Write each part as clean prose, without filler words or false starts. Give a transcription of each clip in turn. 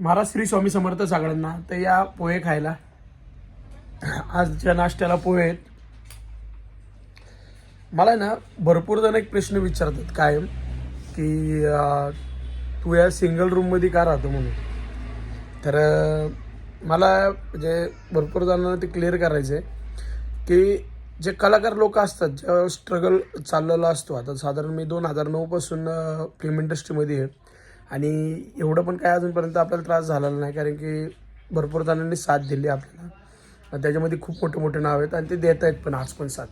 महाराज श्री स्वामी समर्थ सगळ्यांना. तर या पोहे खायला. आजच्या नाश्त्याला पोहे आहेत. मला ना भरपूर जण एक प्रश्न विचारतात कायम की तू या सिंगल रूममध्ये का राहतो म्हणून. तर मला म्हणजे भरपूर जणांना ते क्लिअर करायचं आहे की जे कलाकार लोक असतात ज्या स्ट्रगल चाललेला असतो. आता साधारण मी 2009 पासून फिल्म इंडस्ट्रीमध्ये आहे आणि एवढं पण काय अजूनपर्यंत आपल्याला त्रास झालेला नाही, कारण की भरपूर जणांनी साथ दिली आपल्याला. त्याच्यामध्ये खूप मोठे मोठे नाव आहेत आणि ते देत आहेत पण आज पण साथ.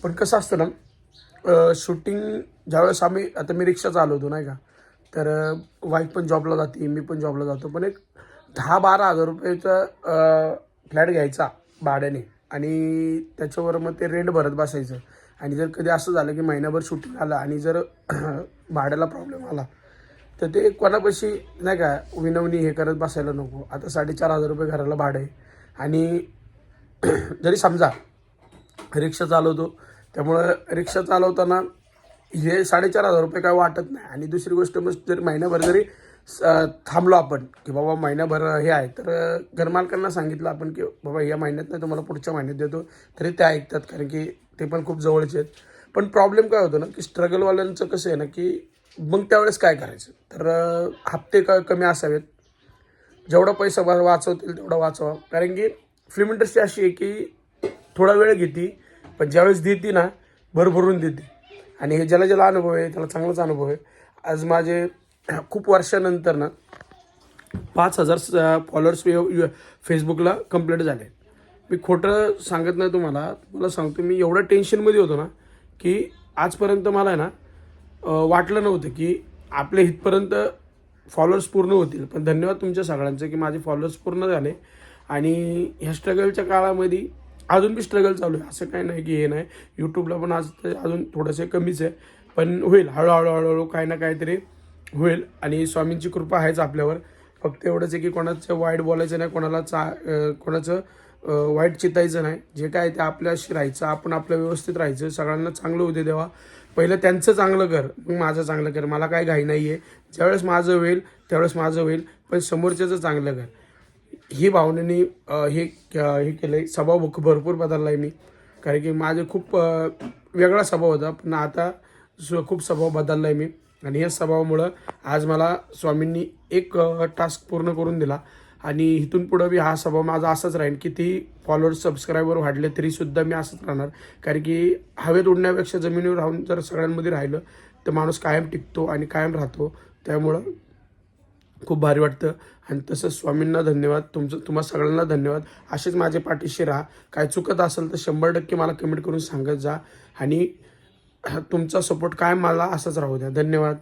पण कसं असतं ना, शूटिंग ज्यावेळेस आता मी रिक्षा चालवतो नाही का, तर वाईफ पण जॉबला जाते, मी पण जॉबला जातो. पण एक 10-12 हजार रुपयाचा फ्लॅट घ्यायचा भाड्याने आणि त्याच्यावर मग ते रेंट भरत बसायचं. आणि जर कधी असं झालं की महिनाभर शूटिंग आलं आणि जर भाड्याला प्रॉब्लेम आला तर ते कोणापाशी नाही का विनवणी हे करत बसायला नको. आता 4,500 रुपये घराला भाडं आहे आणि जरी समजा रिक्षा चालवतो, त्यामुळं रिक्षा चालवताना हे 4,500 रुपये काय वाटत नाही. आणि दुसरी गोष्ट मग जर महिनाभर जरी थांबलो आपण की बाबा महिनाभर हे आहे, तर घरमालकांना सांगितलं आपण की बाबा या महिन्यात नाही तुम्हाला पुढच्या महिन्यात देतो, तरी ते ऐकतात, कारण की ते पण खूप जवळचे आहेत. पण प्रॉब्लेम काय होतो ना की स्ट्रगलवाल्यांचं कसं आहे ना की मग त्यावेळेस काय करायचं, तर हप्ते कमी असावेत, जेवढा पैसा वाचवतील तेवढा वाचवा. कारण की फिल्म इंडस्ट्री अशी आहे की थोडा वेळ घेते पण ज्यावेळेस देते ना भरभरून देते. आणि हे ज्याला ज्याला अनुभव आहे त्याला चांगलाच अनुभव आहे. आज माझे खूप वर्षानंतर ना 5,000 फॉलोअर्स फेसबुकला कंप्लीट झाले. मी खोटं सांगत नाही तुम्हाला सांगतो, मी एवढं टेन्शनमध्ये होतो ना की आजपर्यंत मला ना वाटलं नव्हतं की आपले इथपर्यंत फॉलोअर्स पूर्ण होतील. पण धन्यवाद तुमच्या सगळ्यांचं की माझे फॉलोअर्स पूर्ण झाले. आणि ह्या स्ट्रगलच्या काळामध्ये अजून बी स्ट्रगल चालू आहे, असं काही नाही की हे नाही. यूट्यूबला पण आज अजून थोडंसं कमीच आहे, पण होईल हळूहळू काही ना काहीतरी होईल. आणि स्वामींची कृपा आहेच आपल्यावर. फक्त एवढंच आहे की कोणाचं वाईट बोलायचं नाही, कोणाचं वाईट चितायचं नाही. जे काय ते आपल्याशी राहायचं, आपण आपलं व्यवस्थित राहायचं, सगळ्यांना चांगलं होते देवा. पहिलं त्यांचं चांगलं कर, मग माझं चांगलं कर. मला काय घाई नाही आहे, ज्यावेळेस माझं होईल त्यावेळेस माझं होईल, पण समोरच्याचं चांगलं कर. ही भावनेने हे केलं आहे. स्वभाव भरपूर बदलला आहे मी, कारण की माझे खूप वेगळा स्वभाव होता, पण आता खूप स्वभाव बदलला आहे मी. आणि या स्वभावामुळं आज मला स्वामींनी एक टास्क पूर्ण करून दिला. आणि इथून पुढं बी हा स्वभाव माझा असाच राहील. किती फॉलोअर्स सबस्क्रायबर वाढले तरीसुद्धा मी असंच राहणार, कारण की हवेत उडण्यापेक्षा जमिनीवर राहून जर सगळ्यांमध्ये राहिलं तर माणूस कायम टिकतो आणि कायम राहतो. त्यामुळं खूप भारी वाटतं. आणि तसंच स्वामींना धन्यवाद, तुम्हा सगळ्यांना धन्यवाद. असेच माझ्या पाठीशी राहा. काय चुकत असेल तर 100% मला कमेंट करून सांगत जा. आणि तुमचा सपोर्ट कायम मला असाच राहू द्या. धन्यवाद.